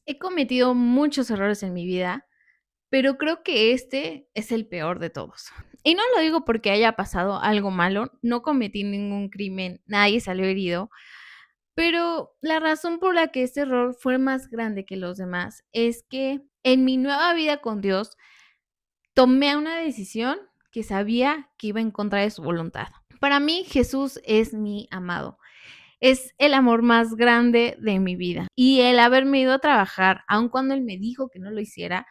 He cometido muchos errores en mi vida, pero creo que este es el peor de todos. Y no lo digo porque haya pasado algo malo, no cometí ningún crimen, nadie salió herido, pero la razón por la que este error fue más grande que los demás es que en mi nueva vida con Dios tomé una decisión que sabía que iba en contra de su voluntad. Para mí Jesús es mi amado. Es el amor más grande de mi vida. Y el haberme ido a trabajar, aun cuando él me dijo que no lo hiciera,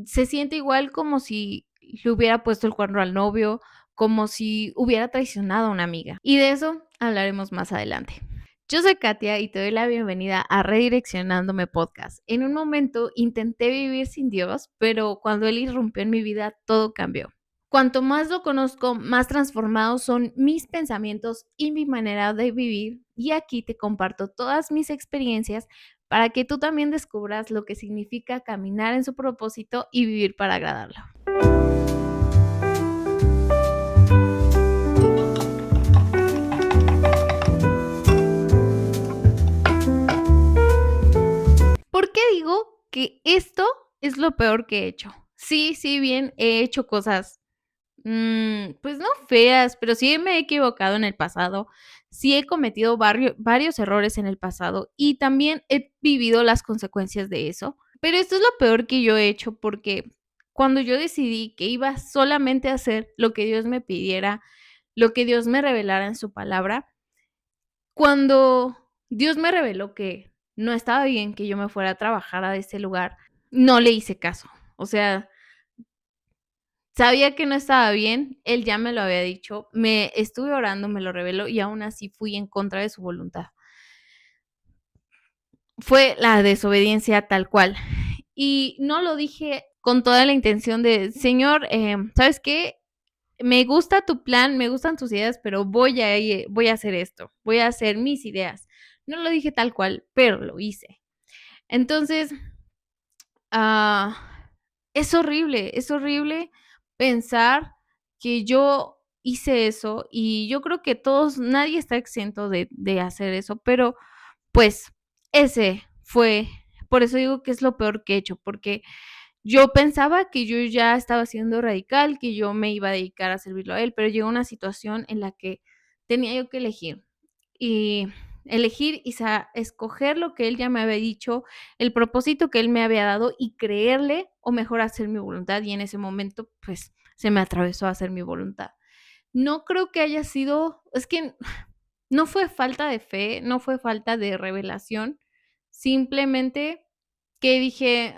se siente igual como si le hubiera puesto el cuerno al novio, como si hubiera traicionado a una amiga. Y de eso hablaremos más adelante. Yo soy Katia y te doy la bienvenida a Redireccionándome Podcast. En un momento intenté vivir sin Dios, pero cuando Él irrumpió en mi vida, todo cambió. Cuanto más lo conozco, más transformados son mis pensamientos y mi manera de vivir, y aquí te comparto todas mis experiencias para que tú también descubras lo que significa caminar en su propósito y vivir para agradarlo. ¿Por qué digo que esto es lo peor que he hecho? Sí, bien, he hecho cosas pues no feas, pero sí me he equivocado en el pasado, sí he cometido varios errores en el pasado y también he vivido las consecuencias de eso. Pero esto es lo peor que yo he hecho porque cuando yo decidí que iba solamente a hacer lo que Dios me pidiera, lo que Dios me revelara en su palabra, cuando Dios me reveló que no estaba bien que yo me fuera a trabajar a ese lugar, no le hice caso. O sea, sabía que no estaba bien, él ya me lo había dicho, me estuve orando, me lo reveló y aún así fui en contra de su voluntad. Fue la desobediencia tal cual. Y no lo dije con toda la intención de, Señor, ¿sabes qué? Me gusta tu plan, me gustan tus ideas, pero voy a hacer esto, voy a hacer mis ideas. No lo dije tal cual, pero lo hice. Entonces, Ah, es horrible pensar que yo hice eso y yo creo que todos, nadie está exento de hacer eso, pero pues ese fue, por eso digo que es lo peor que he hecho, porque yo pensaba que yo ya estaba siendo radical, que yo me iba a dedicar a servirlo a él, pero llegó una situación en la que tenía yo que elegir y elegir y escoger lo que él ya me había dicho, el propósito que él me había dado y creerle o mejor hacer mi voluntad. Y en ese momento, pues se me atravesó a hacer mi voluntad. No creo que haya sido, es que no fue falta de fe, no fue falta de revelación, simplemente que dije,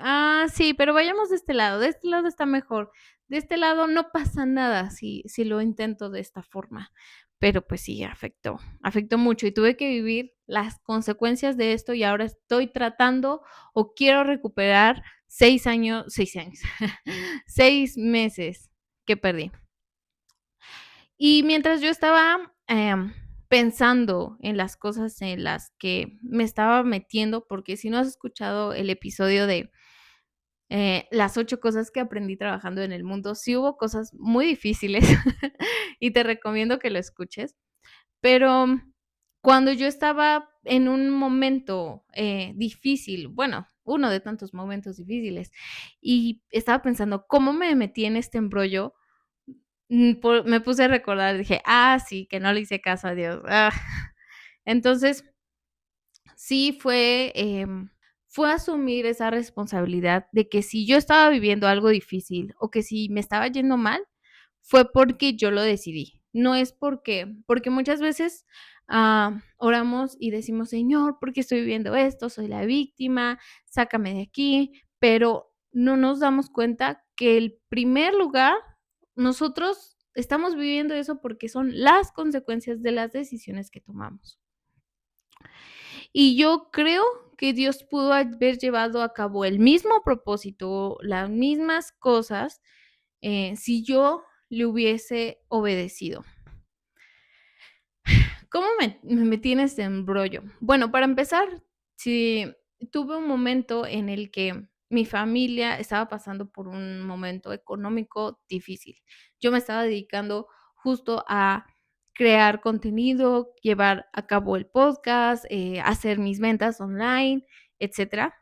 sí, pero vayamos de este lado está mejor, de este lado no pasa nada si lo intento de esta forma. Pero pues sí, afectó mucho y tuve que vivir las consecuencias de esto y ahora estoy tratando o quiero recuperar 6 años, 6 meses que perdí. Y mientras yo estaba pensando en las cosas en las que me estaba metiendo, porque si no has escuchado el episodio de las 8 cosas que aprendí trabajando en el mundo, sí hubo cosas muy difíciles y te recomiendo que lo escuches, pero cuando yo estaba en un momento difícil, bueno, uno de tantos momentos difíciles, y estaba pensando, ¿cómo me metí en este embrollo? Me puse a recordar, dije, sí, que no le hice caso a Dios. Entonces, sí fue asumir esa responsabilidad de que si yo estaba viviendo algo difícil o que si me estaba yendo mal, fue porque yo lo decidí. No es porque muchas veces oramos y decimos, Señor, ¿por qué estoy viviendo esto? Soy la víctima, sácame de aquí, pero no nos damos cuenta que el primer lugar, nosotros estamos viviendo eso porque son las consecuencias de las decisiones que tomamos. Y yo creo que Dios pudo haber llevado a cabo el mismo propósito, las mismas cosas, si yo le hubiese obedecido. ¿Cómo me metí en este embrollo? Bueno, para empezar, sí, tuve un momento en el que mi familia estaba pasando por un momento económico difícil. Yo me estaba dedicando justo a crear contenido, llevar a cabo el podcast, hacer mis ventas online, etcétera.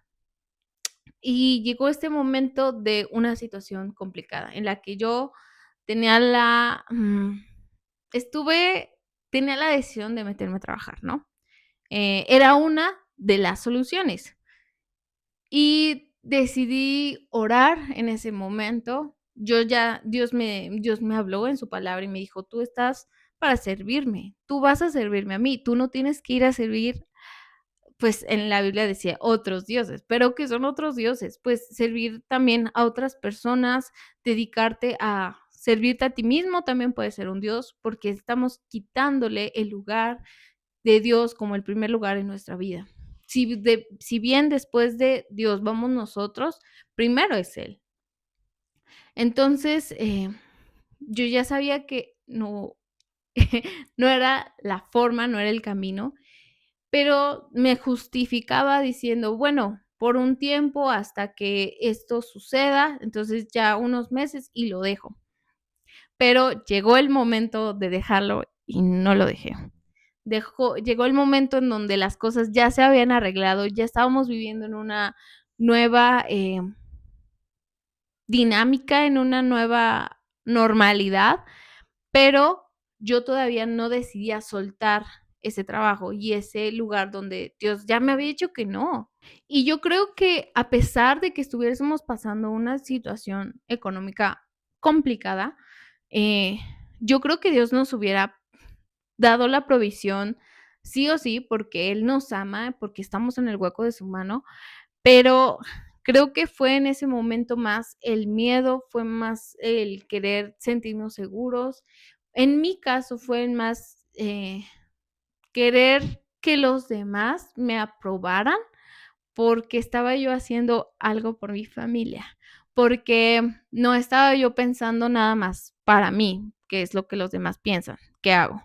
Y llegó este momento de una situación complicada en la que yo tenía la, estuve tenía la decisión de meterme a trabajar, ¿no? Era una de las soluciones. Y decidí orar en ese momento. Dios me habló en su palabra y me dijo: "Tú estás para servirme, tú vas a servirme a mí, tú no tienes que ir a servir", pues, en la Biblia decía otros dioses, pero, ¿qué son otros dioses? Pues, servir también a otras personas, dedicarte a servirte a ti mismo también puede ser un dios, porque estamos quitándole el lugar de Dios como el primer lugar en nuestra vida. Si bien después de Dios vamos nosotros, primero es Él. Entonces, yo ya sabía que no, no era la forma, no era el camino, pero me justificaba diciendo, bueno, por un tiempo hasta que esto suceda, entonces ya unos meses y lo dejo. Pero llegó el momento de dejarlo y no lo dejé. Llegó el momento en donde las cosas ya se habían arreglado, ya estábamos viviendo en una nueva, dinámica, en una nueva normalidad, pero yo todavía no decidía soltar ese trabajo y ese lugar donde Dios ya me había dicho que no. Y yo creo que a pesar de que estuviésemos pasando una situación económica complicada, eh, yo creo que Dios nos hubiera dado la provisión sí o sí, porque Él nos ama, porque estamos en el hueco de su mano, pero creo que fue en ese momento más el miedo, fue más el querer sentirnos seguros. En mi caso fue más, querer que los demás me aprobaran, porque estaba yo haciendo algo por mi familia, porque no estaba yo pensando nada más para mí, que es lo que los demás piensan que hago.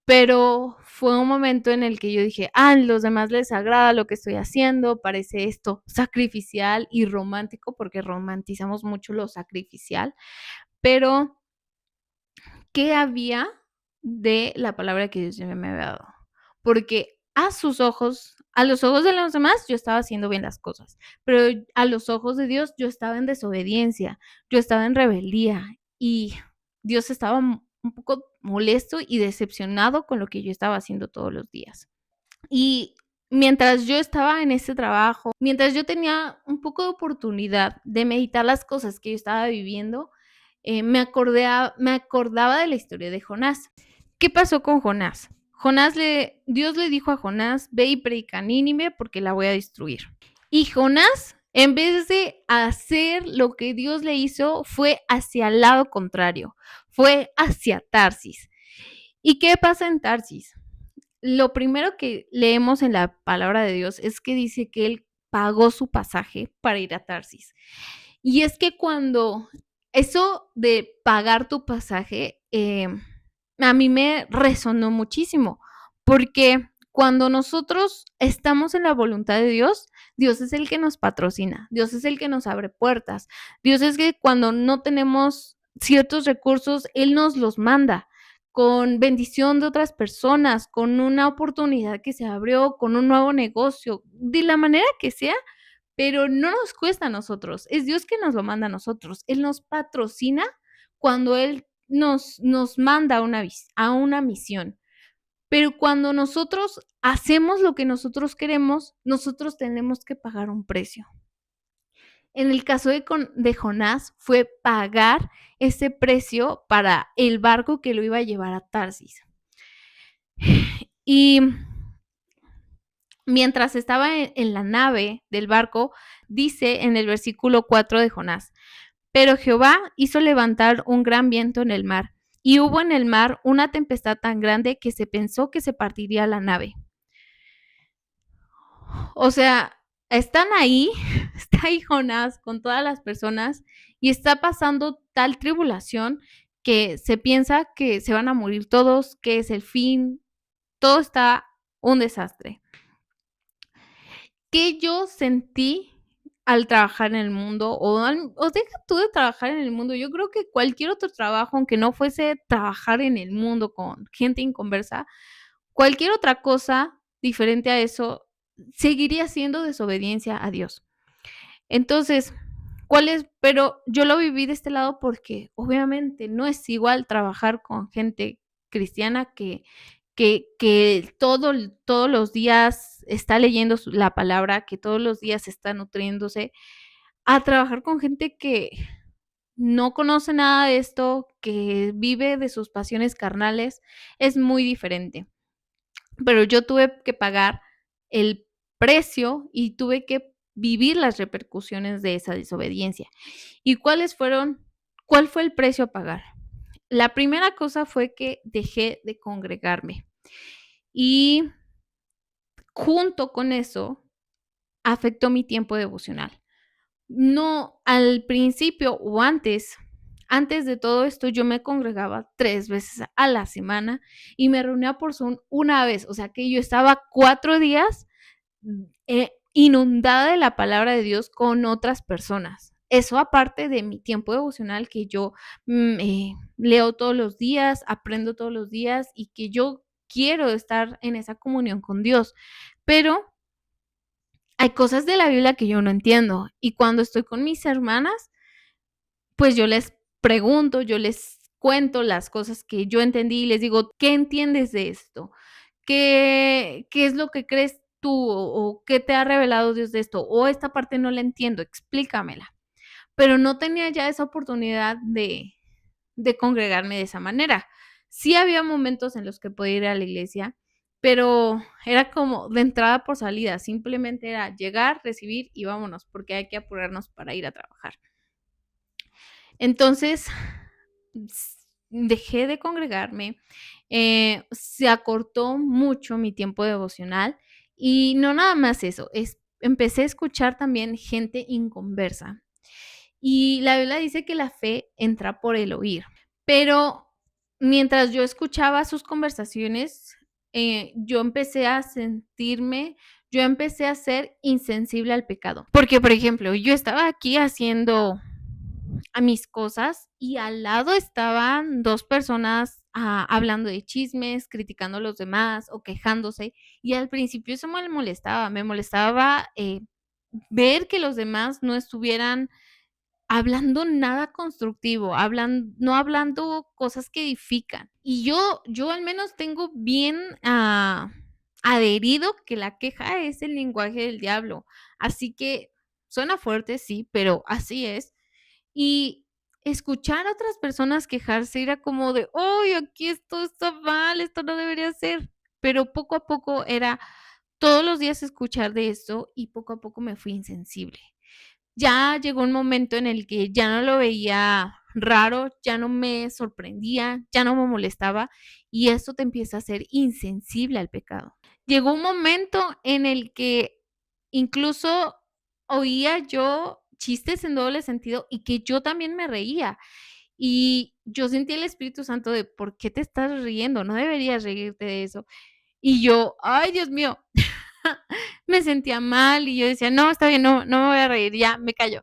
Pero fue un momento en el que yo dije: "Ah, los demás les agrada lo que estoy haciendo, parece esto sacrificial y romántico", porque romantizamos mucho lo sacrificial, pero, ¿qué había de la palabra que Dios ya me había dado? Porque a los ojos de los demás, yo estaba haciendo bien las cosas, pero a los ojos de Dios, yo estaba en desobediencia, yo estaba en rebeldía, y Dios estaba un poco molesto y decepcionado con lo que yo estaba haciendo todos los días. Y mientras yo estaba en ese trabajo, mientras yo tenía un poco de oportunidad de meditar las cosas que yo estaba viviendo, me acordaba de la historia de Jonás. ¿Qué pasó con Jonás? Dios le dijo a Jonás: "Ve y predica a Nínive porque la voy a destruir". Y Jonás, en vez de hacer lo que Dios le hizo, fue hacia el lado contrario, fue hacia Tarsis. ¿Y qué pasa en Tarsis? Lo primero que leemos en la palabra de Dios es que dice que él pagó su pasaje para ir a Tarsis. Y es que cuando eso de pagar tu pasaje, a mí me resonó muchísimo, porque cuando nosotros estamos en la voluntad de Dios, Dios es el que nos patrocina, Dios es el que nos abre puertas, Dios es que cuando no tenemos ciertos recursos, Él nos los manda con bendición de otras personas, con una oportunidad que se abrió, con un nuevo negocio, de la manera que sea, pero no nos cuesta a nosotros, es Dios que nos lo manda a nosotros. Él nos patrocina cuando Él nos manda a una misión. Pero cuando nosotros hacemos lo que nosotros queremos, nosotros tenemos que pagar un precio. En el caso de Jonás, fue pagar ese precio para el barco que lo iba a llevar a Tarsis. Y mientras estaba en la nave del barco, dice en el versículo 4 de Jonás: "Pero Jehová hizo levantar un gran viento en el mar, y hubo en el mar una tempestad tan grande que se pensó que se partiría la nave". O sea, están ahí, está ahí Jonás con todas las personas y está pasando tal tribulación que se piensa que se van a morir todos, que es el fin, todo está un desastre. ¿Qué yo sentí al trabajar en el mundo? O deja tú de trabajar en el mundo, yo creo que cualquier otro trabajo, aunque no fuese trabajar en el mundo con gente inconversa, cualquier otra cosa diferente a eso seguiría siendo desobediencia a Dios. Entonces, ¿cuál es? Pero yo lo viví de este lado porque obviamente no es igual trabajar con gente cristiana que todos los días está leyendo la palabra, que todos los días está nutriéndose, a trabajar con gente que no conoce nada de esto, que vive de sus pasiones carnales, es muy diferente. Pero yo tuve que pagar el precio y tuve que vivir las repercusiones de esa desobediencia. ¿Y cuál fue el precio a pagar? La primera cosa fue que dejé de congregarme y junto con eso afectó mi tiempo devocional. No, al principio o antes de todo esto, yo me congregaba 3 veces a la semana y me reunía por Zoom una vez, o sea, que yo estaba 4 días, inundada de la palabra de Dios con otras personas. Eso aparte de mi tiempo devocional que yo, leo todos los días, aprendo todos los días y que yo quiero estar en esa comunión con Dios. Pero hay cosas de la Biblia que yo no entiendo, y cuando estoy con mis hermanas, pues yo les pregunto, yo les cuento las cosas que yo entendí y les digo: "¿Qué entiendes de esto? ¿Qué es lo que crees tú o qué te ha revelado Dios de esto? O esta parte no la entiendo, explícamela". Pero no tenía ya esa oportunidad de congregarme de esa manera. Sí había momentos en los que podía ir a la iglesia, pero era como de entrada por salida, simplemente era llegar, recibir y vámonos, porque hay que apurarnos para ir a trabajar. Entonces, dejé de congregarme, se acortó mucho mi tiempo devocional y no nada más eso, empecé a escuchar también gente inconversa. Y la Biblia dice que la fe entra por el oír. Pero mientras yo escuchaba sus conversaciones, yo empecé a ser insensible al pecado. Porque, por ejemplo, yo estaba aquí haciendo a mis cosas y al lado estaban 2 personas, hablando de chismes, criticando a los demás o quejándose, y al principio eso me molestaba, ver que los demás no estuvieran hablando nada constructivo, no hablando cosas que edifican. Y yo al menos tengo bien, adherido que la queja es el lenguaje del diablo. Así que suena fuerte, sí, pero así es. Y escuchar a otras personas quejarse era como de: "Ay, aquí esto está mal, esto no debería ser". Pero poco a poco era todos los días escuchar de esto y poco a poco me fui insensible. Ya llegó un momento en el que ya no lo veía raro, ya no me sorprendía, ya no me molestaba, y esto te empieza a hacer insensible al pecado. Llegó un momento en el que incluso oía yo chistes en doble sentido y que yo también me reía, y yo sentí el Espíritu Santo de: "¿Por qué te estás riendo? No deberías reírte de eso". Y yo: "Ay, Dios mío". Me sentía mal y yo decía: "No, está bien, no me voy a reír, ya, me callo".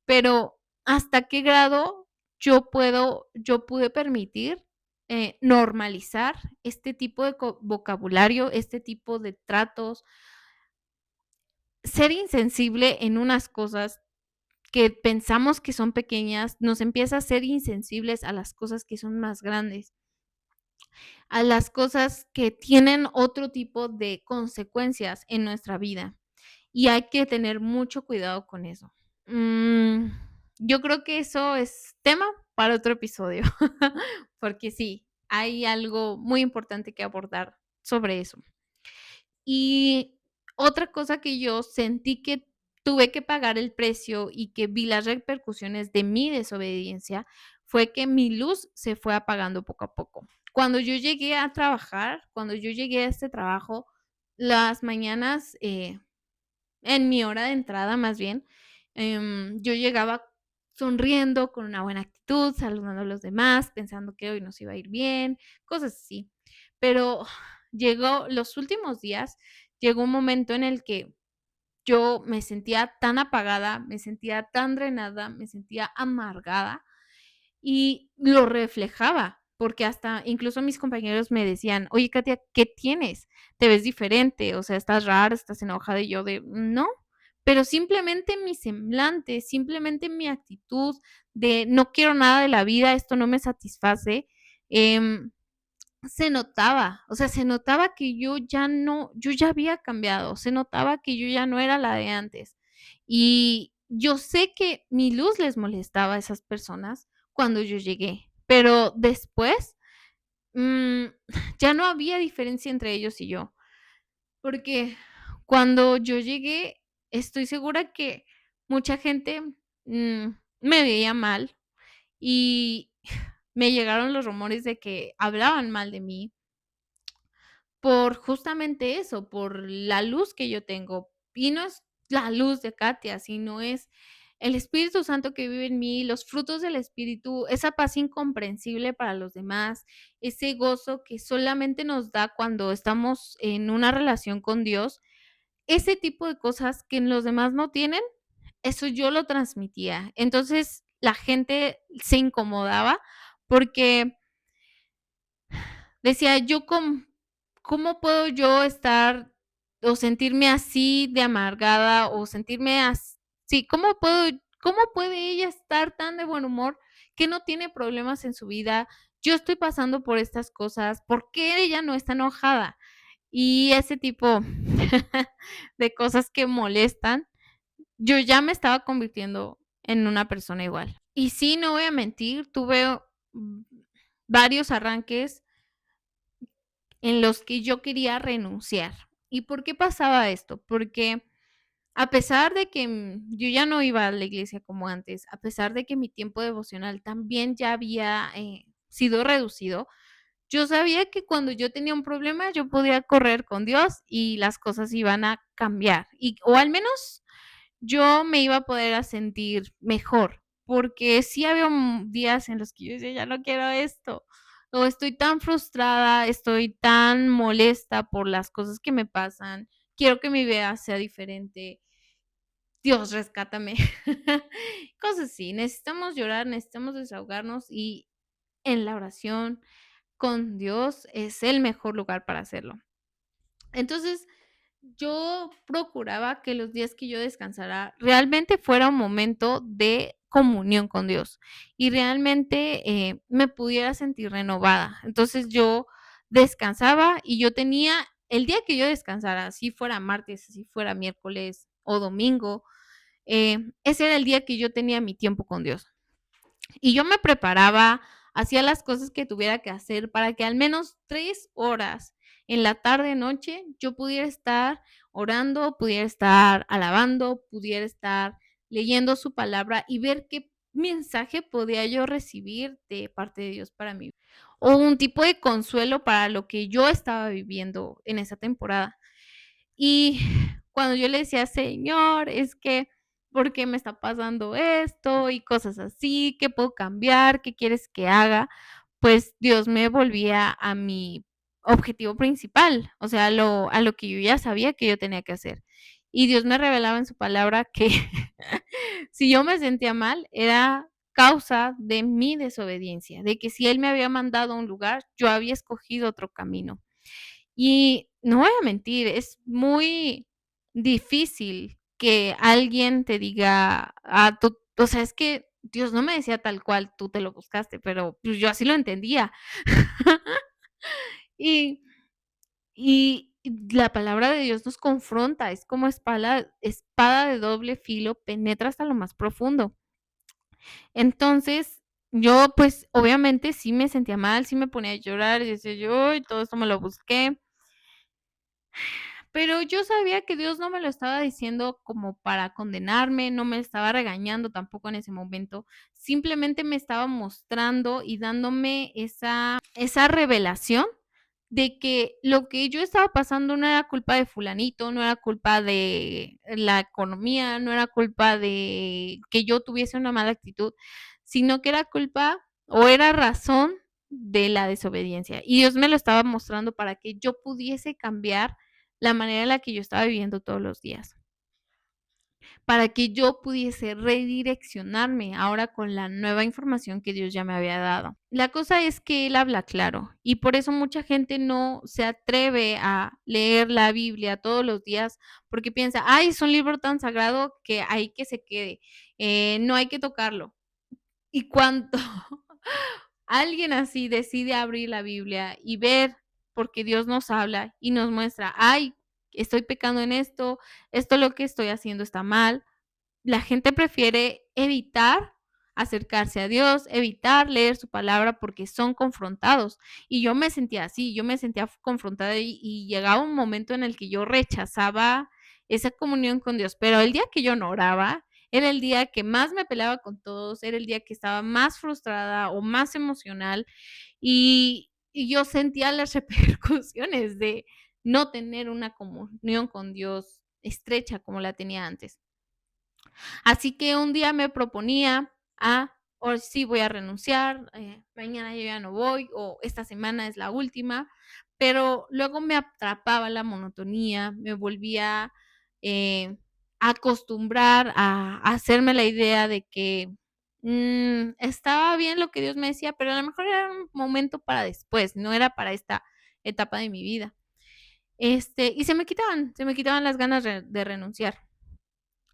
Pero, ¿hasta qué grado yo pude permitir, normalizar este tipo de vocabulario, este tipo de tratos, ser insensible en unas cosas que pensamos que son pequeñas, nos empieza a ser insensibles a las cosas que son más grandes, a las cosas que tienen otro tipo de consecuencias en nuestra vida, y hay que tener mucho cuidado con eso. Mm, yo creo que eso es tema para otro episodio, porque sí, hay algo muy importante que abordar sobre eso. Y otra cosa que yo sentí que tuve que pagar el precio y que vi las repercusiones de mi desobediencia fue que mi luz se fue apagando poco a poco. Cuando yo llegué a trabajar, cuando yo llegué a este trabajo, las mañanas, en mi hora de entrada, más bien, yo llegaba sonriendo, con una buena actitud, saludando a los demás, pensando que hoy nos iba a ir bien, cosas así. Pero llegó los últimos días, llegó un momento en el que yo me sentía tan apagada, me sentía tan drenada, me sentía amargada y lo reflejaba, porque hasta incluso mis compañeros me decían: "Oye, Katia, ¿qué tienes? Te ves diferente, o sea, estás rara, estás enojada", y yo de: "No", pero simplemente mi semblante, simplemente mi actitud de no quiero nada de la vida, esto no me satisface, em, se notaba, o sea, se notaba que yo ya había cambiado, se notaba que yo ya no era la de antes. Y yo sé que mi luz les molestaba a esas personas cuando yo llegué, pero después, mm, ya no había diferencia entre ellos y yo, porque cuando yo llegué, estoy segura que mucha gente, me veía mal y me llegaron los rumores de que hablaban mal de mí por justamente eso, por la luz que yo tengo. Y no es la luz de Katia, sino es el Espíritu Santo que vive en mí, los frutos del Espíritu, esa paz incomprensible para los demás, ese gozo que solamente nos da cuando estamos en una relación con Dios, ese tipo de cosas que los demás no tienen, eso yo lo transmitía. Entonces, la gente se incomodaba porque decía: "Yo ¿cómo puedo yo estar o sentirme así de amargada o sentirme así? ¿Cómo puede ella estar tan de buen humor que no tiene problemas en su vida? Yo estoy pasando por estas cosas, ¿por qué ella no está enojada?". Y ese tipo de cosas que molestan, yo ya me estaba convirtiendo en una persona igual. Y sí, no voy a mentir, tuve, mm, varios arranques en los que yo quería renunciar. ¿Y por qué pasaba esto? Porque a pesar de que, yo ya no iba a la iglesia como antes, a pesar de que mi tiempo devocional también ya había, sido reducido, yo sabía que cuando yo tenía un problema, yo podía correr con Dios y las cosas iban a cambiar, o al menos yo me iba a poder a sentir mejor, porque sí había, días en los que yo decía: "Ya no quiero esto", o estoy tan frustrada, estoy tan molesta por las cosas que me pasan, quiero que mi vida sea diferente, Dios, rescátame. Cosas así, necesitamos llorar, necesitamos desahogarnos y en la oración con Dios es el mejor lugar para hacerlo. Entonces, yo procuraba que los días que yo descansara realmente fuera un momento de comunión con Dios y realmente, me pudiera sentir renovada. Entonces, yo descansaba y yo tenía el día que yo descansara, así fuera martes, así fuera miércoles o domingo, ese era el día que yo tenía mi tiempo con Dios. Y yo me preparaba, hacía las cosas que tuviera que hacer para que al menos 3 horas en la tarde, noche, yo pudiera estar orando, pudiera estar alabando, pudiera estar leyendo su palabra y ver qué mensaje podía yo recibir de parte de Dios para mí, o un tipo de consuelo para lo que yo estaba viviendo en esa temporada. Y cuando yo le decía: "Señor, es que, ¿por qué me está pasando esto?", y cosas así, ¿qué puedo cambiar? ¿Qué quieres que haga? Pues Dios me volvía a mi objetivo principal, o sea, a lo que yo ya sabía que yo tenía que hacer. Y Dios me revelaba en su palabra que si yo me sentía mal, era causa de mi desobediencia, de que si Él me había mandado a un lugar, yo había escogido otro camino. Y no voy a mentir, es muy difícil que alguien te diga, tú, o sea, es que Dios no me decía tal cual, tú te lo buscaste, pero, pues, yo así lo entendía. Y la palabra de Dios nos confronta, es como espada de doble filo, penetra hasta lo más profundo. Entonces, yo, pues, obviamente sí me sentía mal, sí me ponía a llorar, y decía yo: "Ay, todo esto me lo busqué". Pero yo sabía que Dios no me lo estaba diciendo como para condenarme, no me estaba regañando tampoco en ese momento, simplemente me estaba mostrando y dándome esa revelación de que lo que yo estaba pasando no era culpa de fulanito, no era culpa de la economía, no era culpa de que yo tuviese una mala actitud, sino que era culpa o era razón de la desobediencia. Y Dios me lo estaba mostrando para que yo pudiese cambiar la manera en la que yo estaba viviendo todos los días. para que yo pudiese redireccionarme ahora con la nueva información que Dios ya me había dado. La cosa es que Él habla claro y por eso mucha gente no se atreve a leer la Biblia todos los días porque piensa, ay, es un libro tan sagrado que hay que se quede, no hay que tocarlo. Y cuando alguien así decide abrir la Biblia y ver, porque Dios nos habla y nos muestra, ay, estoy pecando en esto lo que estoy haciendo está mal, la gente prefiere evitar acercarse a Dios, evitar leer su palabra porque son confrontados. Y yo me sentía así, yo me sentía confrontada y llegaba un momento en el que yo rechazaba esa comunión con Dios. Pero el día que yo no oraba, era el día que más me peleaba con todos, era el día que estaba más frustrada o más emocional y yo sentía las repercusiones de no tener una comunión con Dios estrecha como la tenía antes. Así que un día me proponía, hoy sí voy a renunciar, mañana yo ya no voy o esta semana es la última, pero luego me atrapaba la monotonía, me volvía a acostumbrar a hacerme la idea de que estaba bien lo que Dios me decía, pero a lo mejor era un momento para después, no era para esta etapa de mi vida. Y se me quitaban las ganas de renunciar.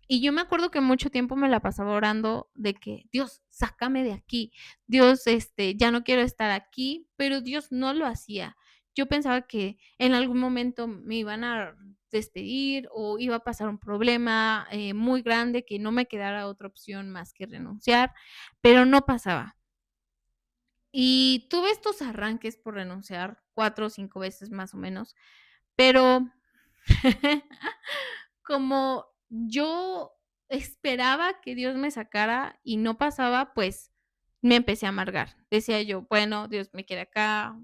Y yo me acuerdo que mucho tiempo me la pasaba orando de que: "Dios, sácame de aquí. Dios, ya no quiero estar aquí", pero Dios no lo hacía. Yo pensaba que en algún momento me iban a despedir o iba a pasar un problema, muy grande, que no me quedara otra opción más que renunciar, pero no pasaba. Y tuve estos arranques por renunciar 4 o 5 veces más o menos, pero como yo esperaba que Dios me sacara y no pasaba, pues, me empecé a amargar. Decía yo: "Bueno, Dios me quiere acá,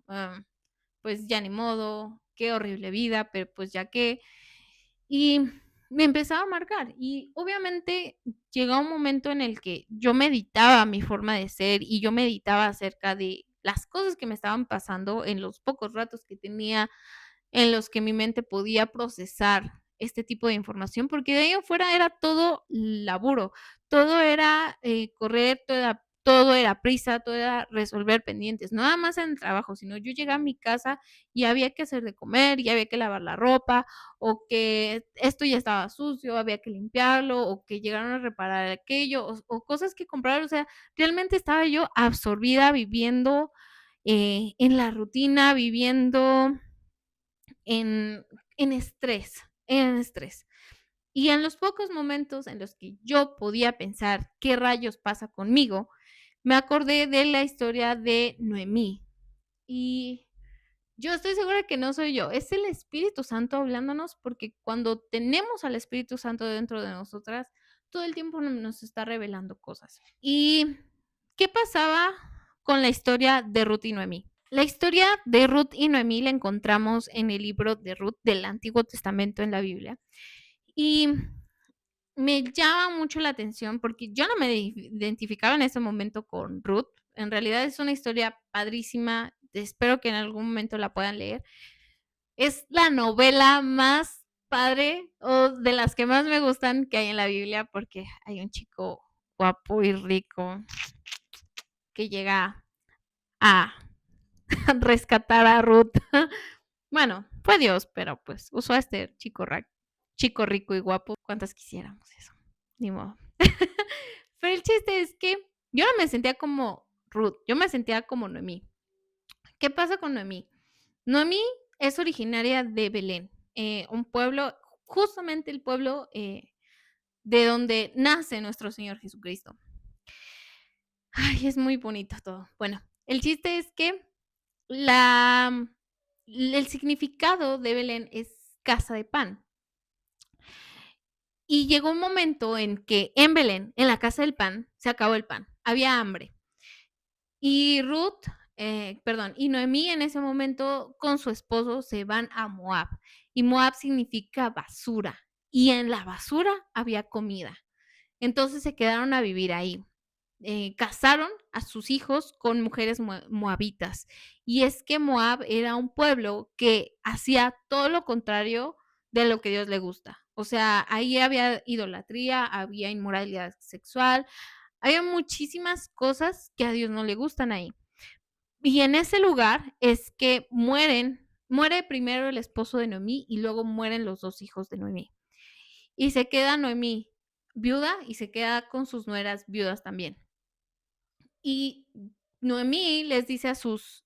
pues ya ni modo, qué horrible vida, pero pues ya qué". Y me empezaba a amargar y obviamente llegó un momento en el que yo meditaba mi forma de ser y yo meditaba acerca de las cosas que me estaban pasando en los pocos ratos que tenía en los que mi mente podía procesar este tipo de información, porque de ahí afuera era todo laburo, todo era, correr, todo era prisa, todo era resolver pendientes, no nada más en el trabajo, sino yo llegaba a mi casa y había que hacer de comer, y había que lavar la ropa, o que esto ya estaba sucio, había que limpiarlo, o que llegaron a reparar aquello, o cosas que comprar, o sea, realmente estaba yo absorbida viviendo, en la rutina, viviendo en en estrés. Y en los pocos momentos en los que yo podía pensar, ¿qué rayos pasa conmigo?, me acordé de la historia de Noemí. Y yo estoy segura que no soy yo, es el Espíritu Santo hablándonos, porque cuando tenemos al Espíritu Santo dentro de nosotras, todo el tiempo nos está revelando cosas. ¿Y qué pasaba con la historia de Ruth y Noemí? La historia de Ruth y Noemí la encontramos en el libro de Ruth del Antiguo Testamento en la Biblia. Y me llama mucho la atención porque yo no me identificaba en ese momento con Ruth. En realidad es una historia padrísima. Espero que en algún momento la puedan leer. Es la novela más padre o de las que más me gustan que hay en la Biblia porque hay un chico guapo y rico que llega a rescatar a Ruth. Bueno, fue Dios, pero pues usó a este chico rico y guapo. ¿Cuántas quisiéramos eso? Ni modo. Pero el chiste es que yo no me sentía como Ruth, yo me sentía como Noemí. ¿Qué pasa con Noemí? Noemí es originaria de Belén, un pueblo, justamente el pueblo de donde nace nuestro Señor Jesucristo. Ay, es muy bonito todo. Bueno, el chiste es que la el significado de Belén es casa de pan. Y llegó un momento en que en Belén, en la casa del pan, se acabó el pan, había hambre. Y y Noemí en ese momento con su esposo se van a Moab. Y Moab significa basura. Y en la basura había comida. Entonces se quedaron a vivir ahí. Casaron a sus hijos con mujeres moabitas. Y es que Moab era un pueblo que hacía todo lo contrario de lo que Dios le gusta. O sea, ahí había idolatría, había inmoralidad sexual, había muchísimas cosas que a Dios no le gustan ahí. Y en ese lugar es que muere primero el esposo de Noemí y luego mueren los 2 hijos de Noemí. Y se queda Noemí viuda y se queda con sus nueras viudas también. Y Noemí les dice a sus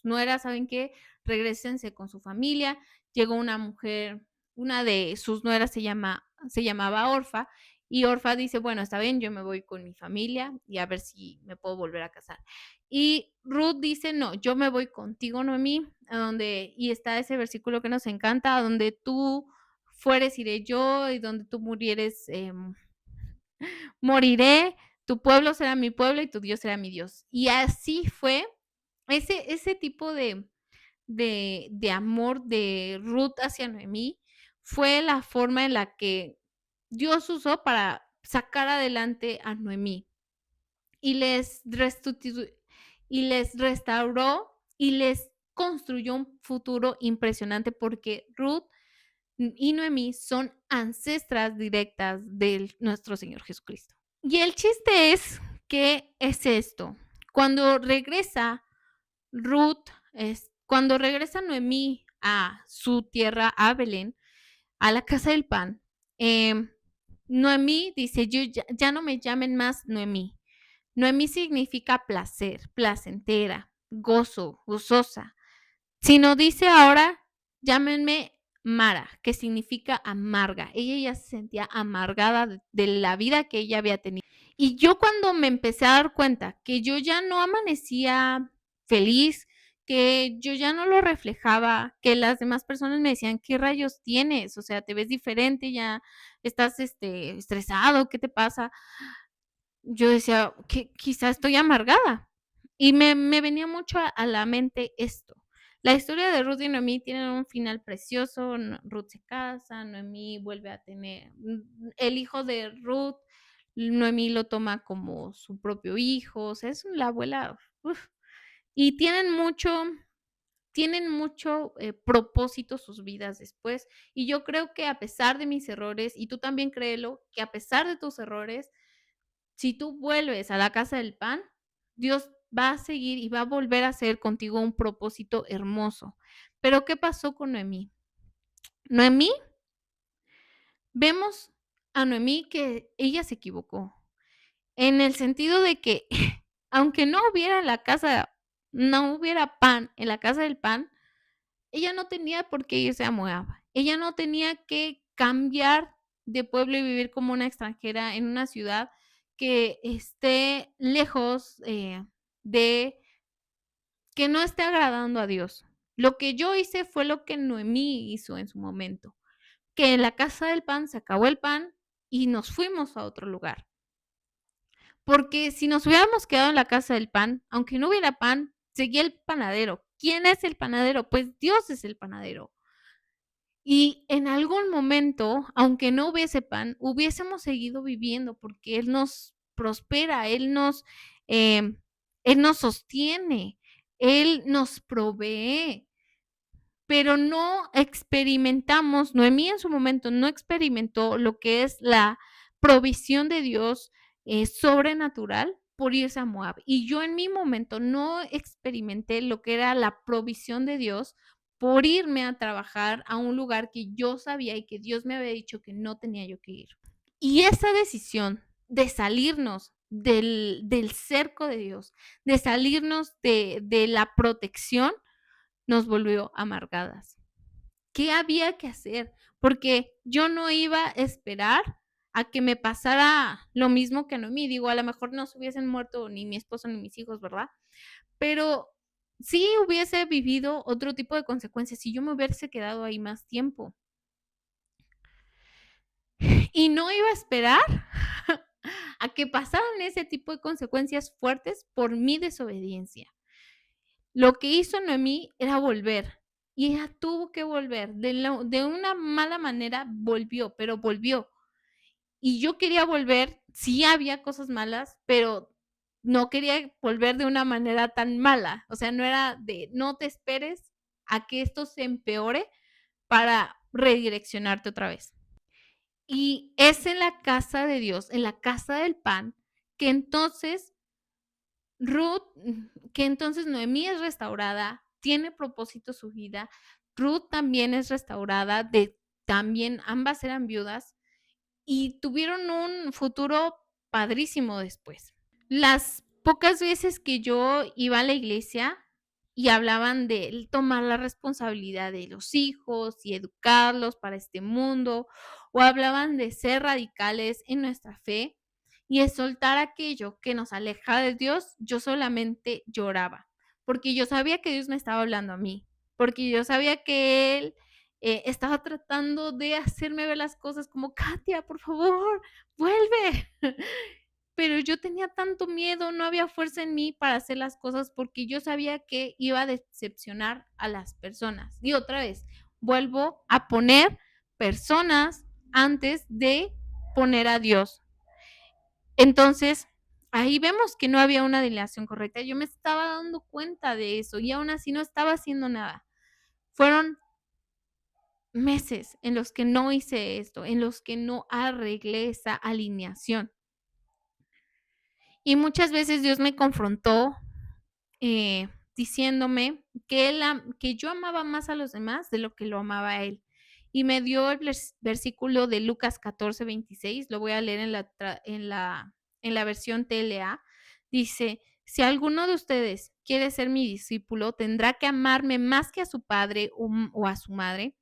nueras, ¿saben qué? Regrésense con su familia. Llegó una mujer, una de sus nueras se llamaba Orfa, y Orfa dice, bueno, está bien, yo me voy con mi familia y a ver si me puedo volver a casar. Y Ruth dice, no, yo me voy contigo, Noemí, y está ese versículo que nos encanta, a donde tú fueres, iré yo, y donde tú murieres, moriré, tu pueblo será mi pueblo y tu Dios será mi Dios. Y así fue ese tipo de amor de Ruth hacia Noemí, fue la forma en la que Dios usó para sacar adelante a Noemí y y les restauró y les construyó un futuro impresionante porque Ruth y Noemí son ancestras directas de nuestro Señor Jesucristo. Y el chiste es que es esto. Cuando regresa Ruth, cuando regresa Noemí a su tierra, a Belén, a la casa del pan, eh, Noemí dice, yo ya no me llamen más Noemí. Noemí significa placer, placentera, gozo, gozosa. Sino dice ahora, llámenme Mara, que significa amarga. Ella ya se sentía amargada de la vida que ella había tenido. Y yo cuando me empecé a dar cuenta que yo ya no amanecía feliz, que yo ya no lo reflejaba, que las demás personas me decían, ¿qué rayos tienes? O sea, te ves diferente, ya estás estresado, ¿qué te pasa? Yo decía, que quizá estoy amargada. Y me venía mucho a la mente esto. La historia de Ruth y Noemí tiene un final precioso. Ruth se casa, Noemí vuelve a tener el hijo de Ruth, Noemí lo toma como su propio hijo, o sea, es la abuela. Uf. Y tienen mucho propósito sus vidas después. Y yo creo que a pesar de mis errores, y tú también créelo, que a pesar de tus errores, si tú vuelves a la casa del pan, Dios va a seguir y va a volver a hacer contigo un propósito hermoso. Pero ¿qué pasó con Noemí? Noemí, vemos a Noemí que ella se equivocó, en el sentido de que aunque no hubiera pan en la casa del pan, ella no tenía por qué irse a Moab. Ella no tenía que cambiar de pueblo y vivir como una extranjera en una ciudad que esté lejos de que no esté agradando a Dios. Lo que yo hice fue lo que Noemí hizo en su momento, que en la casa del pan se acabó el pan y nos fuimos a otro lugar. Porque si nos hubiéramos quedado en la casa del pan, aunque no hubiera pan, seguía el panadero. ¿Quién es el panadero? Pues Dios es el panadero. Y en algún momento, aunque no hubiese pan, hubiésemos seguido viviendo porque Él nos prospera, eh, Él nos sostiene, Él nos provee, pero no experimentamos, Noemí en su momento no experimentó lo que es la provisión de Dios sobrenatural por irse a Moab. Y yo en mi momento no experimenté lo que era la provisión de Dios por irme a trabajar a un lugar que yo sabía y que Dios me había dicho que no tenía yo que ir. Y esa decisión de salirnos del cerco de Dios, de salirnos de la protección, nos volvió amargadas. ¿Qué había que hacer? Porque yo no iba a esperar a que me pasara lo mismo que a Noemí. Digo, a lo mejor no se hubiesen muerto ni mi esposo ni mis hijos, ¿verdad? Pero sí hubiese vivido otro tipo de consecuencias si yo me hubiese quedado ahí más tiempo. Y no iba a esperar a que pasaran ese tipo de consecuencias fuertes por mi desobediencia. Lo que hizo Noemí era volver. Y ella tuvo que volver. De una mala manera volvió, pero volvió. Y yo quería volver, sí había cosas malas, pero no quería volver de una manera tan mala. O sea, no era de no te esperes a que esto se empeore para redireccionarte otra vez. Y es en la casa de Dios, en la casa del pan, que entonces que entonces Noemí es restaurada, tiene propósito su vida, Ruth también es restaurada, también ambas eran viudas y tuvieron un futuro padrísimo después. Las pocas veces que yo iba a la iglesia y hablaban de tomar la responsabilidad de los hijos y educarlos para este mundo, o hablaban de ser radicales en nuestra fe y de soltar aquello que nos aleja de Dios, yo solamente lloraba, porque yo sabía que Dios me estaba hablando a mí, porque yo sabía que Él estaba tratando de hacerme ver las cosas como, Katia, por favor, vuelve. Pero yo tenía tanto miedo, no había fuerza en mí para hacer las cosas porque yo sabía que iba a decepcionar a las personas. Y otra vez, vuelvo a poner personas antes de poner a Dios. Entonces, ahí vemos que no había una delegación correcta. Yo me estaba dando cuenta de eso y aún así no estaba haciendo nada. Fueron meses en los que no hice esto, en los que no arreglé esa alineación. Y muchas veces Dios me confrontó diciéndome que yo amaba más a los demás de lo que lo amaba a Él. Y me dio el versículo de Lucas 14:26, lo voy a leer en la versión TLA. Dice, si alguno de ustedes quiere ser mi discípulo, tendrá que amarme más que a su padre o a su madre,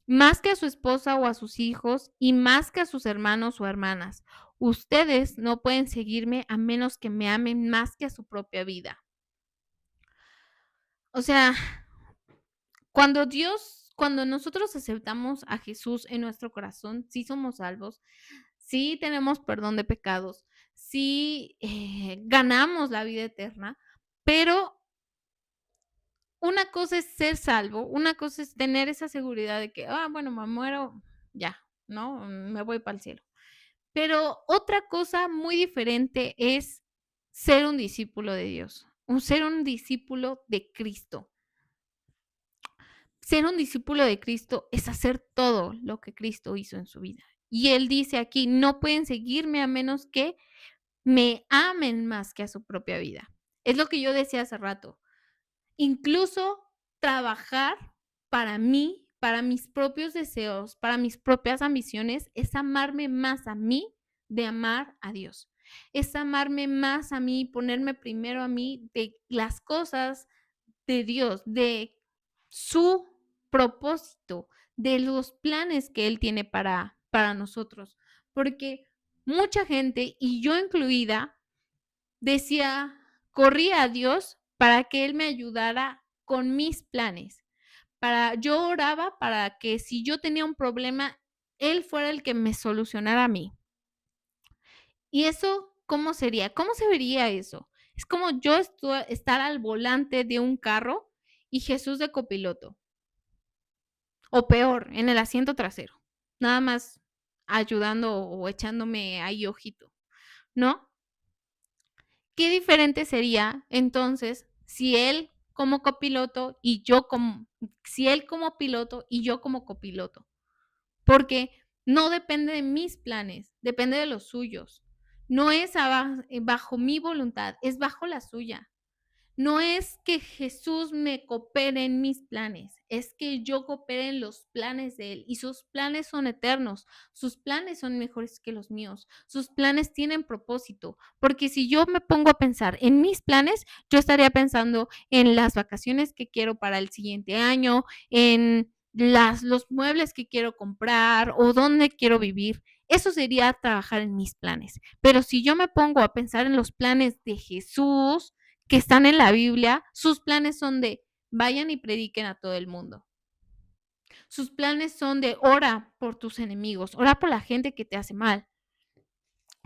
más que a su esposa o a sus hijos y más que a sus hermanos o hermanas. Ustedes no pueden seguirme a menos que me amen más que a su propia vida. O sea, cuando nosotros aceptamos a Jesús en nuestro corazón, sí somos salvos, sí tenemos perdón de pecados, sí ganamos la vida eterna, pero una cosa es ser salvo, una cosa es tener esa seguridad de que, bueno, me muero, ya, ¿no? Me voy para el cielo. Pero otra cosa muy diferente es ser un discípulo de Dios, ser un discípulo de Cristo. Ser un discípulo de Cristo es hacer todo lo que Cristo hizo en su vida. Y Él dice aquí, no pueden seguirme a menos que me amen más que a su propia vida. Es lo que yo decía hace rato. Incluso trabajar para mí, para mis propios deseos, para mis propias ambiciones, es amarme más a mí de amar a Dios. Es amarme más a mí, ponerme primero a mí de las cosas de Dios, de su propósito, de los planes que Él tiene para nosotros. Porque mucha gente, y yo incluida, decía, corría a Dios para que Él me ayudara con mis planes. Yo oraba para que si yo tenía un problema, Él fuera el que me solucionara a mí. ¿Y eso cómo sería? ¿Cómo se vería eso? Es como yo estar al volante de un carro y Jesús de copiloto. O peor, en el asiento trasero. Nada más ayudando o echándome ahí ojito, ¿no? Qué diferente sería entonces si él como copiloto y yo como, si él como piloto y yo como copiloto. Porque no depende de mis planes, depende de los suyos. No es bajo mi voluntad, es bajo la suya. No es que Jesús me coopere en mis planes, es que yo coopere en los planes de Él. Y sus planes son eternos, sus planes son mejores que los míos, sus planes tienen propósito. Porque si yo me pongo a pensar en mis planes, yo estaría pensando en las vacaciones que quiero para el siguiente año, en los muebles que quiero comprar o dónde quiero vivir. Eso sería trabajar en mis planes. Pero si yo me pongo a pensar en los planes de Jesús, que están en la Biblia, sus planes son de vayan y prediquen a todo el mundo. Sus planes son de ora por tus enemigos, ora por la gente que te hace mal.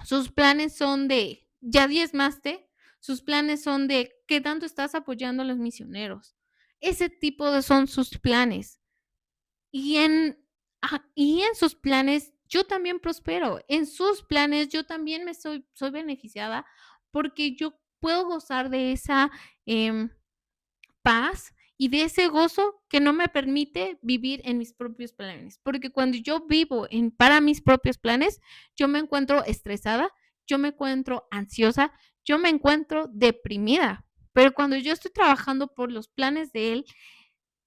Sus planes son de ya diezmaste, sus planes son de qué tanto estás apoyando a los misioneros. Ese tipo de son sus planes. Y en sus planes yo también prospero. En sus planes yo también soy beneficiada porque yo puedo gozar de esa paz y de ese gozo que no me permite vivir en mis propios planes. Porque cuando yo vivo para mis propios planes, yo me encuentro estresada, yo me encuentro ansiosa, yo me encuentro deprimida. Pero cuando yo estoy trabajando por los planes de él,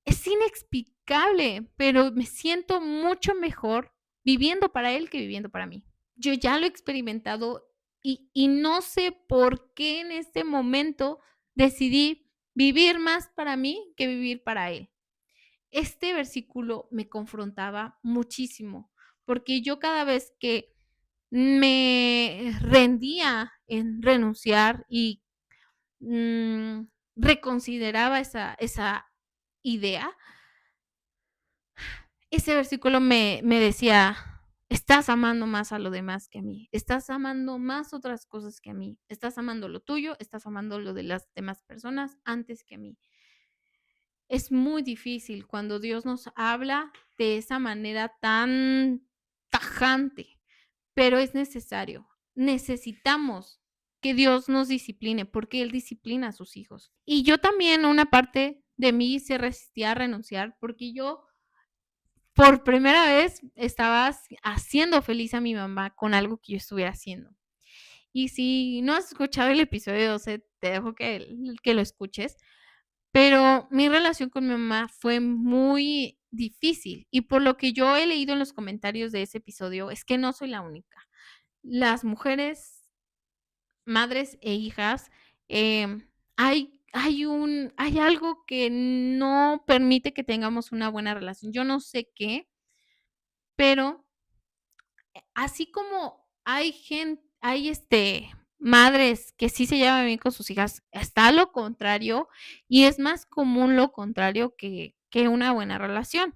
es inexplicable, pero me siento mucho mejor viviendo para él que viviendo para mí. Yo ya lo he experimentado y no sé por qué en este momento decidí vivir más para mí que vivir para él. Este versículo me confrontaba muchísimo, porque yo cada vez que me rendía en renunciar y mm, reconsideraba esa idea, ese versículo me decía, estás amando más a lo demás que a mí, estás amando más otras cosas que a mí, estás amando lo tuyo, estás amando lo de las demás personas antes que a mí. Es muy difícil cuando Dios nos habla de esa manera tan tajante, pero es necesario. Necesitamos que Dios nos discipline porque Él disciplina a sus hijos. Y yo también, una parte de mí se resistía a renunciar porque yo por primera vez estaba haciendo feliz a mi mamá con algo que yo estuviera haciendo. Y si no has escuchado el episodio 12, te dejo que lo escuches. Pero mi relación con mi mamá fue muy difícil y por lo que yo he leído en los comentarios de ese episodio es que no soy la única. Las mujeres, madres e hijas, hay algo que no permite que tengamos una buena relación. Yo no sé qué, pero así como hay madres que sí se llevan bien con sus hijas, está lo contrario, y es más común lo contrario que una buena relación.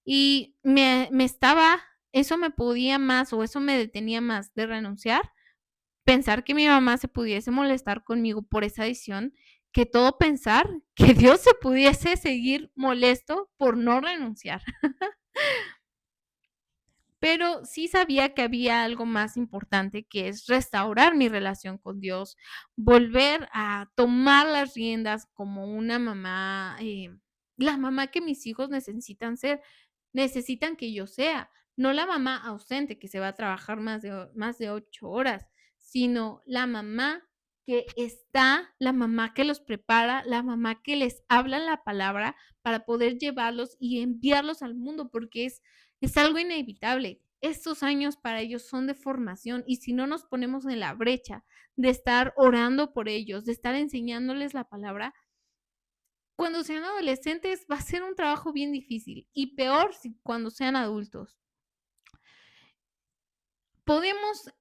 Y eso me podía más, o eso me detenía más de renunciar, pensar que mi mamá se pudiese molestar conmigo por esa decisión, que todo pensar que Dios se pudiese seguir molesto por no renunciar. Pero sí sabía que había algo más importante, que es restaurar mi relación con Dios, volver a tomar las riendas como una mamá, la mamá que mis hijos necesitan ser, necesitan que yo sea, no la mamá ausente que se va a trabajar más de 8 horas, sino la mamá que los prepara, la mamá que les habla la palabra para poder llevarlos y enviarlos al mundo, porque es algo inevitable. Estos años para ellos son de formación y si no nos ponemos en la brecha de estar orando por ellos, de estar enseñándoles la palabra, cuando sean adolescentes va a ser un trabajo bien difícil y peor cuando sean adultos.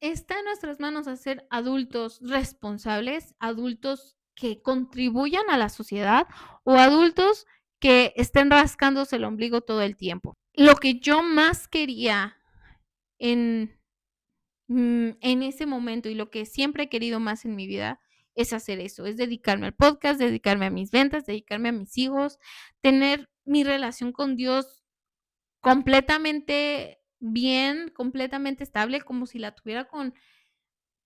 Está en nuestras manos hacer adultos responsables, adultos que contribuyan a la sociedad o adultos que estén rascándose el ombligo todo el tiempo. Lo que yo más quería en, en ese momento y lo que siempre he querido más en mi vida es hacer eso, es dedicarme al podcast, dedicarme a mis ventas, dedicarme a mis hijos, tener mi relación con Dios completamente bien, completamente estable, como si la tuviera con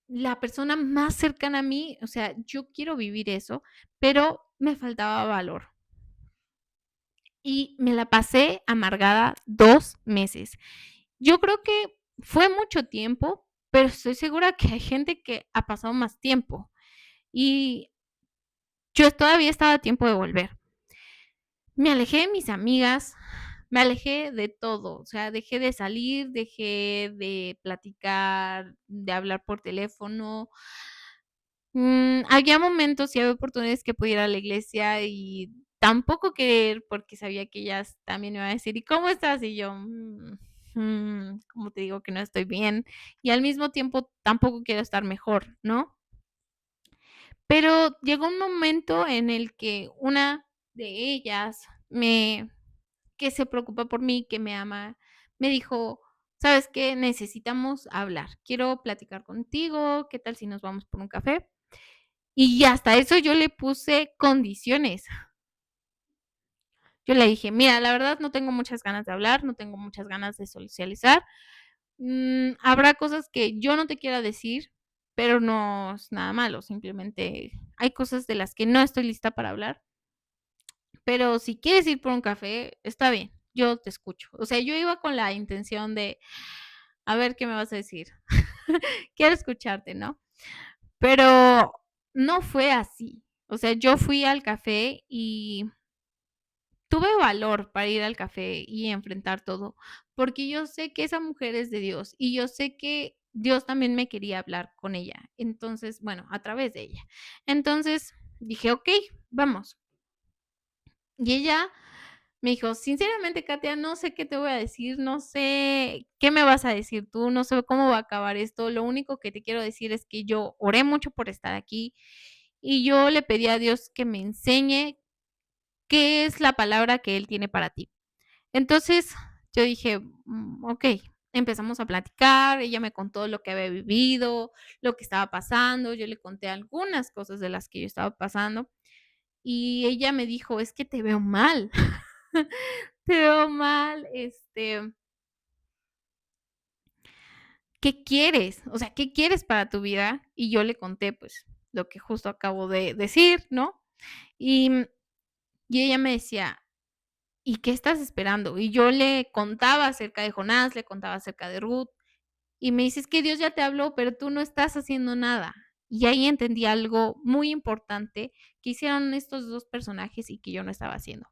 la persona más cercana a mí. O sea, yo quiero vivir eso, pero me faltaba valor. Y me la pasé amargada 2 meses. Yo creo que fue mucho tiempo, pero estoy segura que hay gente que ha pasado más tiempo. Y yo todavía estaba a tiempo de volver. Me alejé de mis amigas, me alejé de todo, o sea, dejé de salir, dejé de platicar, de hablar por teléfono. Había momentos y había oportunidades que pudiera ir a la iglesia y tampoco querer, porque sabía que ellas también me iban a decir: "¿Y cómo estás?". Y yo: ¿cómo te digo que no estoy bien?". Y al mismo tiempo tampoco quiero estar mejor, ¿no? Pero llegó un momento en el que una de ellas que se preocupa por mí, que me ama, me dijo: "¿Sabes qué? Necesitamos hablar. Quiero platicar contigo, ¿qué tal si nos vamos por un café?". Y hasta eso yo le puse condiciones. Yo le dije: "Mira, la verdad no tengo muchas ganas de hablar, no tengo muchas ganas de socializar. Habrá cosas que yo no te quiera decir, pero no es nada malo, simplemente hay cosas de las que no estoy lista para hablar, pero si quieres ir por un café, está bien, yo te escucho. O sea, yo iba con la intención de, a ver qué me vas a decir. Quiero escucharte, ¿no? Pero no fue así. O sea, yo fui al café y tuve valor para ir al café y enfrentar todo, porque yo sé que esa mujer es de Dios y yo sé que Dios también me quería hablar con ella. Entonces, bueno, a través de ella. Entonces dije, ok, vamos. Y ella me dijo, sinceramente, Katia, no sé qué te voy a decir, no sé qué me vas a decir tú, no sé cómo va a acabar esto. Lo único que te quiero decir es que yo oré mucho por estar aquí y yo le pedí a Dios que me enseñe qué es la palabra que Él tiene para ti. Entonces yo dije, ok, empezamos a platicar, ella me contó lo que había vivido, lo que estaba pasando, yo le conté algunas cosas de las que yo estaba pasando y ella me dijo, es que te veo mal, te veo mal, ¿qué quieres? O sea, ¿qué quieres para tu vida? Y yo le conté pues lo que justo acabo de decir, ¿no? Y, y ella me decía, ¿y qué estás esperando? Y yo le contaba acerca de Jonás, le contaba acerca de Ruth. Y me dices que Dios ya te habló, pero tú no estás haciendo nada. Y ahí entendí algo muy importante que hicieron estos dos personajes y que yo no estaba haciendo.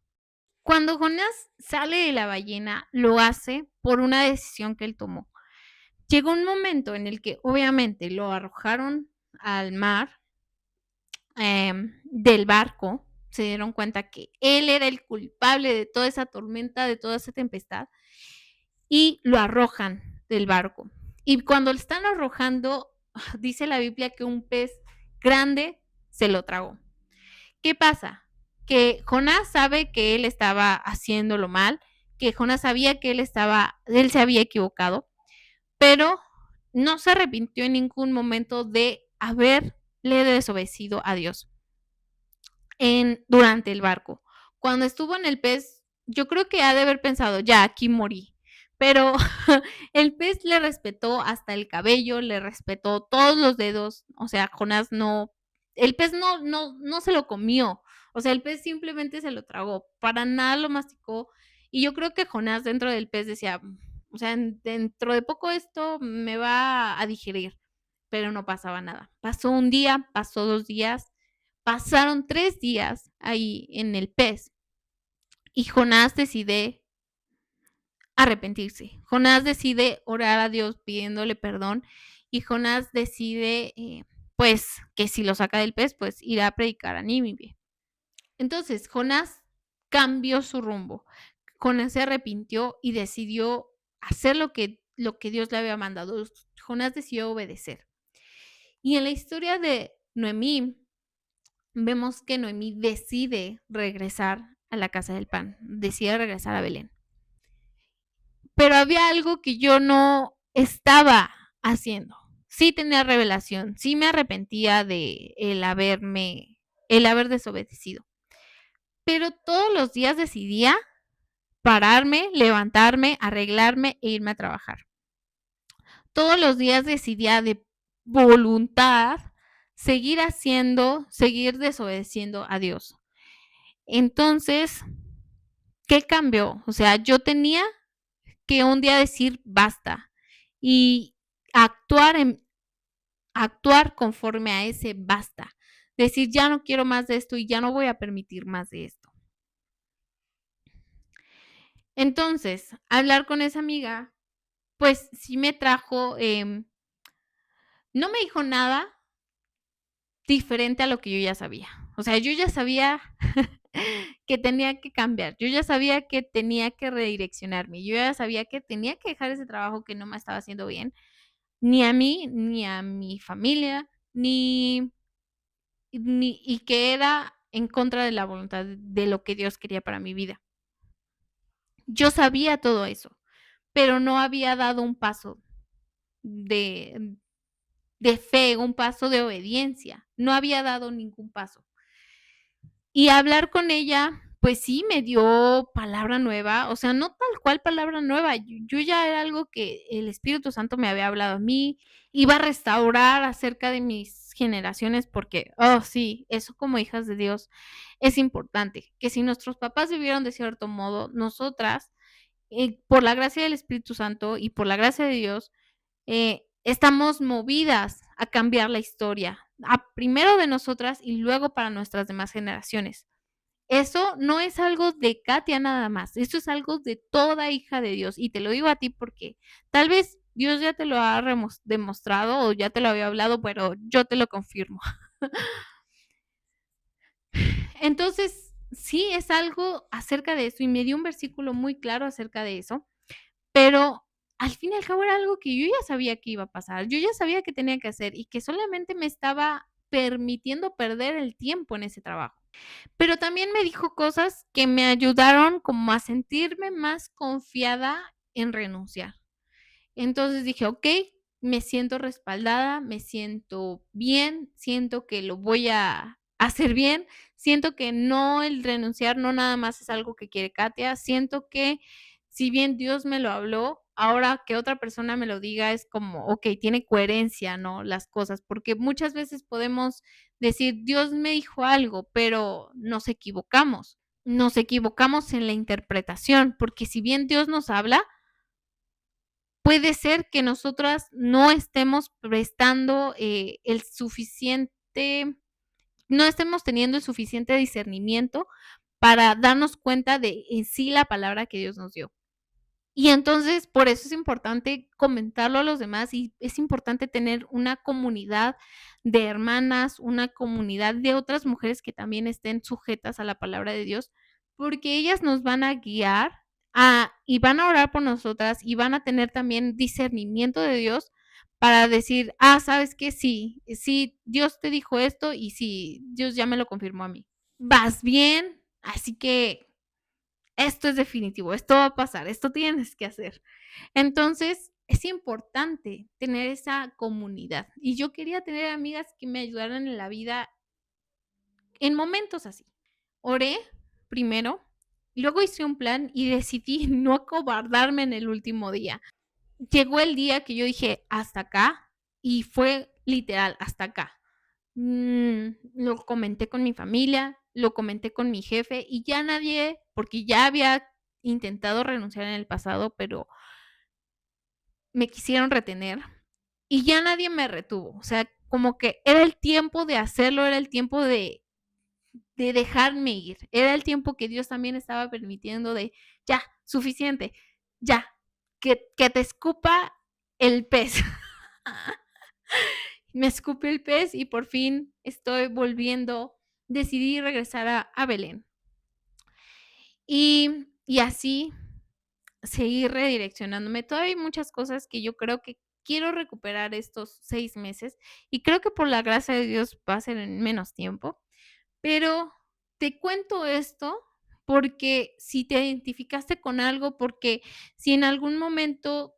Cuando Jonás sale de la ballena, lo hace por una decisión que él tomó. Llegó un momento en el que obviamente lo arrojaron al mar del barco, se dieron cuenta que él era el culpable de toda esa tormenta, de toda esa tempestad, y lo arrojan del barco. Y cuando lo están arrojando, dice la Biblia que un pez grande se lo tragó. ¿Qué pasa? Que Jonás sabe que él estaba haciéndolo mal, que Jonás sabía que él se había equivocado, pero no se arrepintió en ningún momento de haberle desobedecido a Dios durante el barco. Cuando estuvo en el pez, yo creo que ha de haber pensado, ya, aquí morí. Pero el pez le respetó hasta el cabello, le respetó todos los dedos. O sea, Jonás no, el pez no se lo comió. O sea, el pez simplemente se lo tragó, para nada lo masticó. Y yo creo que Jonás dentro del pez decía, o sea, dentro de poco esto me va a digerir, pero no pasaba nada. Pasó un día, pasó 2 días, pasaron 3 días ahí en el pez y Jonás decide arrepentirse. Jonás decide orar a Dios pidiéndole perdón y Jonás decide, pues, que si lo saca del pez, pues irá a predicar a Nínive. Entonces, Jonás cambió su rumbo. Jonás se arrepintió y decidió hacer lo que Dios le había mandado. Jonás decidió obedecer. Y en la historia de Noemí, vemos que Noemí decide regresar a la casa del pan, decide regresar a Belén. Pero había algo que yo no estaba haciendo. Sí tenía revelación, sí me arrepentía de el haber desobedecido. Pero todos los días decidía pararme, levantarme, arreglarme e irme a trabajar. Todos los días decidía de voluntad seguir desobedeciendo a Dios. Entonces, ¿qué cambió? O sea, yo tenía que un día decir basta y actuar conforme a ese basta. Decir, ya no quiero más de esto y ya no voy a permitir más de esto. Entonces, hablar con esa amiga, pues sí me trajo, no me dijo nada diferente a lo que yo ya sabía. O sea, yo ya sabía que tenía que cambiar, yo ya sabía que tenía que redireccionarme, yo ya sabía que tenía que dejar ese trabajo que no me estaba haciendo bien, ni a mí, ni a mi familia, y que era en contra de la voluntad de lo que Dios quería para mi vida. Yo sabía todo eso, pero no había dado un paso de, de fe, un paso de obediencia, no había dado ningún paso. Y hablar con ella, pues sí, me dio palabra nueva, o sea, no tal cual palabra nueva, yo ya era algo que el Espíritu Santo me había hablado a mí, iba a restaurar acerca de mis generaciones porque, oh, sí, eso como hijas de Dios es importante, que si nuestros papás vivieron de cierto modo, nosotras, por la gracia del Espíritu Santo y por la gracia de Dios, estamos movidas a cambiar la historia, primero de nosotras y luego para nuestras demás generaciones. Eso no es algo de Katia nada más, eso es algo de toda hija de Dios. Y te lo digo a ti porque tal vez Dios ya te lo ha demostrado o ya te lo había hablado, pero yo te lo confirmo. Entonces, sí es algo acerca de eso y me dio un versículo muy claro acerca de eso, pero al fin y al cabo era algo que yo ya sabía que iba a pasar, yo ya sabía que tenía que hacer y que solamente me estaba permitiendo perder el tiempo en ese trabajo. Pero también me dijo cosas que me ayudaron como a sentirme más confiada en renunciar. Entonces dije: "Okey, me siento respaldada, me siento bien, siento que lo voy a hacer bien, siento que no el renunciar no nada más es algo que quiere Katia, siento que si bien Dios me lo habló, ahora que otra persona me lo diga es como, okey, tiene coherencia, ¿no?, las cosas", porque muchas veces podemos decir: "Dios me dijo algo", pero nos equivocamos en la interpretación, porque si bien Dios nos habla, puede ser que nosotras no estemos prestando, el suficiente no estemos teniendo el suficiente discernimiento para darnos cuenta de en sí la palabra que Dios nos dio. Y entonces, por eso es importante comentarlo a los demás y es importante tener una comunidad de hermanas, una comunidad de otras mujeres que también estén sujetas a la palabra de Dios, porque ellas nos van a guiar y van a orar por nosotras y van a tener también discernimiento de Dios para decir, ¿sabes qué? Sí, sí, Dios te dijo esto y sí, Dios ya me lo confirmó a mí. Vas bien, así que esto es definitivo, esto va a pasar, esto tienes que hacer. Entonces, es importante tener esa comunidad. Y yo quería tener amigas que me ayudaran en la vida en momentos así. Oré primero, luego hice un plan y decidí no acobardarme en el último día. Llegó el día que yo dije, hasta acá, y fue literal, hasta acá. Lo comenté con mi familia, lo comenté con mi jefe y ya nadie, porque ya había intentado renunciar en el pasado, pero me quisieron retener y ya nadie me retuvo. O sea, como que era el tiempo de hacerlo, era el tiempo de dejarme ir, era el tiempo que Dios también estaba permitiendo de ya, suficiente, ya, que te escupa el pez. Me escupió el pez y por fin estoy volviendo, decidí regresar a Belén. Y así seguir redireccionándome. Todavía hay muchas cosas que yo creo que quiero recuperar estos 6 meses, y creo que por la gracia de Dios va a ser en menos tiempo, pero te cuento esto porque si te identificaste con algo, porque si en algún momento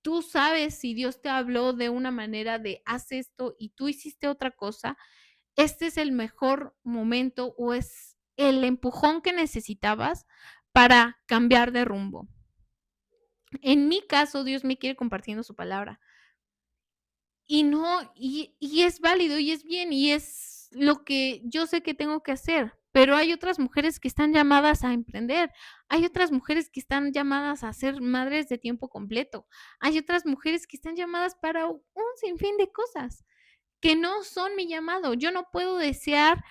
tú sabes si Dios te habló de una manera de haz esto y tú hiciste otra cosa, este es el mejor momento o es el empujón que necesitabas para cambiar de rumbo. En mi caso, Dios me quiere compartiendo su palabra. Y no, y es válido, y es bien, y es lo que yo sé que tengo que hacer, pero hay otras mujeres que están llamadas a emprender, hay otras mujeres que están llamadas a ser madres de tiempo completo, hay otras mujeres que están llamadas para un sinfín de cosas que no son mi llamado. Yo no puedo desear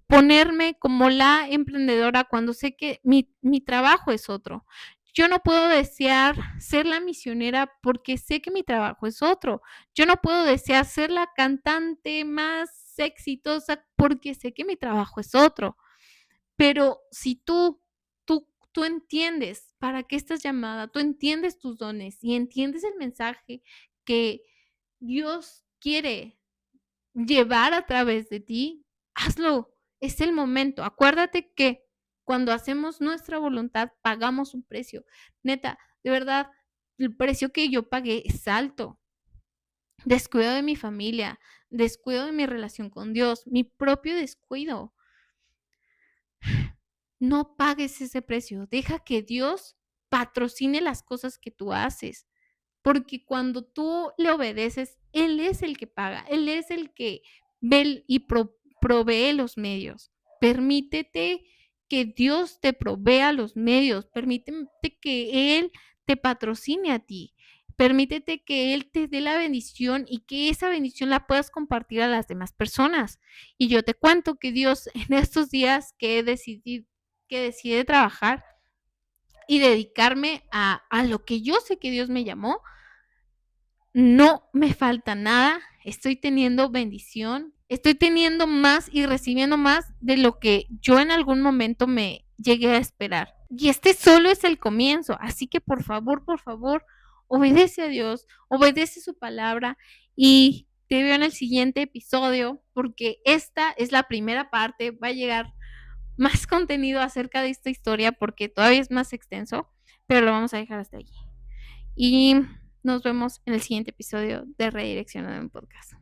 ponerme como la emprendedora cuando sé que mi trabajo es otro. Yo no puedo desear ser la misionera porque sé que mi trabajo es otro. Yo no puedo desear ser la cantante más exitosa porque sé que mi trabajo es otro. Pero si tú entiendes para qué estás llamada, tú entiendes tus dones y entiendes el mensaje que Dios quiere llevar a través de ti, hazlo. Es el momento. Acuérdate que cuando hacemos nuestra voluntad, pagamos un precio. Neta, de verdad, el precio que yo pagué es alto. Descuido de mi familia, descuido de mi relación con Dios, mi propio descuido. No pagues ese precio. Deja que Dios patrocine las cosas que tú haces. porque cuando tú le obedeces, Él es el que paga, Él es el que ve y provee los medios. Permítete que Dios te provea los medios, permítete que Él te patrocine a ti, permítete que Él te dé la bendición y que esa bendición la puedas compartir a las demás personas. Y yo te cuento que Dios en estos días que decidí trabajar y dedicarme a lo que yo sé que Dios me llamó, no me falta nada, estoy teniendo bendición, estoy teniendo más y recibiendo más de lo que yo en algún momento me llegué a esperar. Y este solo es el comienzo, así que por favor, obedece a Dios, obedece su palabra y te veo en el siguiente episodio porque esta es la primera parte, va a llegar más contenido acerca de esta historia porque todavía es más extenso, pero lo vamos a dejar hasta allí. Y nos vemos en el siguiente episodio de Redireccionando en Podcast.